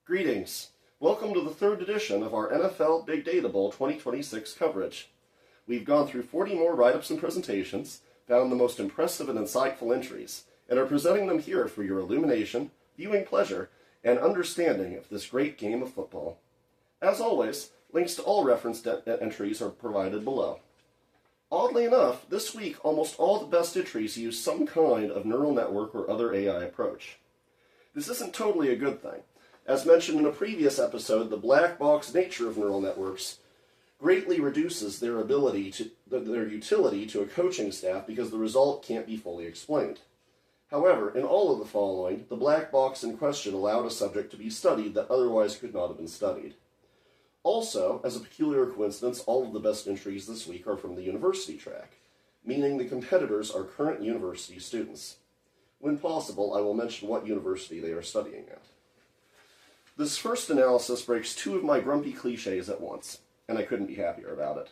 Greetings. Welcome to the third edition of our NFL Big Data Bowl 2026 coverage. We've gone through 40 more write-ups and presentations, found the most impressive and insightful entries, and are presenting them here for your illumination, viewing pleasure, and understanding of this great game of football. As always, links to all referenced entries are provided below. Oddly enough, this week almost all the best entries use some kind of neural network or other AI approach. This isn't totally a good thing. As mentioned in a previous episode, the black box nature of neural networks greatly reduces their utility to a coaching staff because the result can't be fully explained. However, in all of the following, the black box in question allowed a subject to be studied that otherwise could not have been studied. Also, as a peculiar coincidence, all of the best entries this week are from the university track, meaning the competitors are current university students. When possible, I will mention what university they are studying at. This first analysis breaks two of my grumpy cliches at once, and I couldn't be happier about it.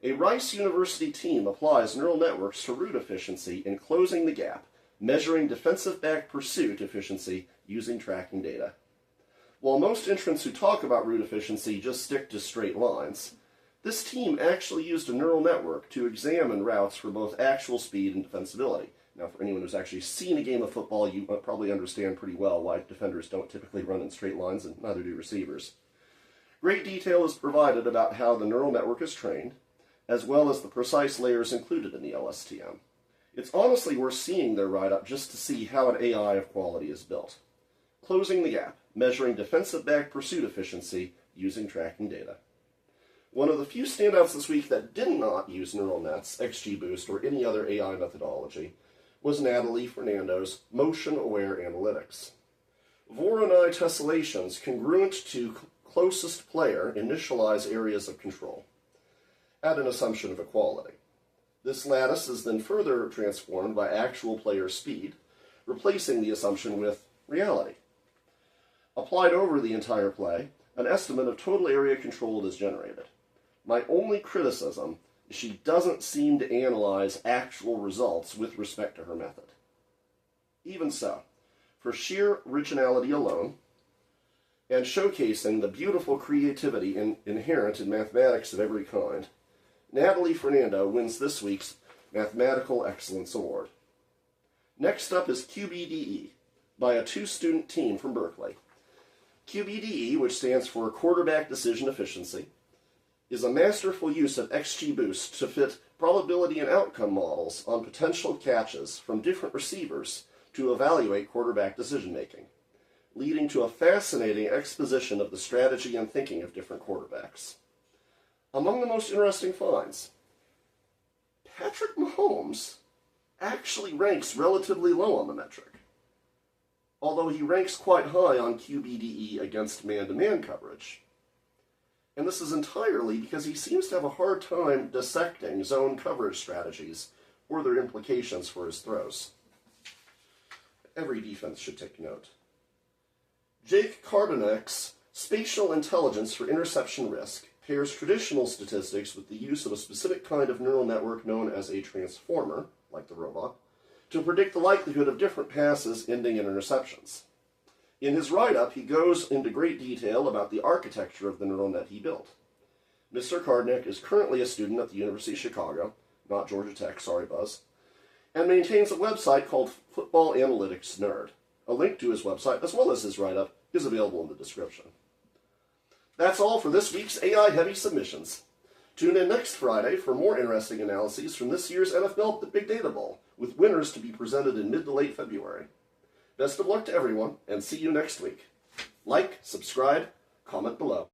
A Rice University team applies neural networks to route efficiency in closing the gap, measuring defensive back pursuit efficiency using tracking data. While most entrants who talk about route efficiency just stick to straight lines, this team actually used a neural network to examine routes for both actual speed and defensibility. Now, for anyone who's actually seen a game of football, you probably understand pretty well why defenders don't typically run in straight lines, and neither do receivers. Great detail is provided about how the neural network is trained, as well as the precise layers included in the LSTM. It's honestly worth seeing their write-up just to see how an AI of quality is built. Closing the gap, measuring defensive back pursuit efficiency using tracking data. One of the few standouts this week that did not use neural nets, XGBoost, or any other AI methodology was Natalie Fernando's motion-aware analytics. Voronoi tessellations congruent to closest player initialize areas of control at an assumption of equality. This lattice is then further transformed by actual player speed, replacing the assumption with reality. Applied over the entire play, an estimate of total area controlled is generated. My only criticism is she doesn't seem to analyze actual results with respect to her method. Even so, for sheer originality alone, and showcasing the beautiful creativity inherent in mathematics of every kind, Natalie Fernando wins this week's Mathematical Excellence Award. Next up is QBDE, by a two-student team from Berkeley. QBDE, which stands for Quarterback Decision Efficiency, is a masterful use of XGBoost to fit probability and outcome models on potential catches from different receivers to evaluate quarterback decision-making, leading to a fascinating exposition of the strategy and thinking of different quarterbacks. Among the most interesting finds, Patrick Mahomes actually ranks relatively low on the metric, although he ranks quite high on QBDE against man-to-man coverage. And this is entirely because he seems to have a hard time dissecting zone coverage strategies or their implications for his throws. Every defense should take note. Jake Cardinek's spatial intelligence for interception risk pairs traditional statistics with the use of a specific kind of neural network known as a transformer, like the robot, to predict the likelihood of different passes ending in interceptions. In his write-up, he goes into great detail about the architecture of the neural net he built. Mr. Cardnek is currently a student at the University of Chicago, not Georgia Tech, sorry Buzz, and maintains a website called Football Analytics Nerd. A link to his website, as well as his write-up, is available in the description. That's all for this week's AI-heavy submissions. Tune in next Friday for more interesting analyses from this year's NFL Big Data Bowl, with winners to be presented in mid to late February. Best of luck to everyone, and see you next week. Like, subscribe, comment below.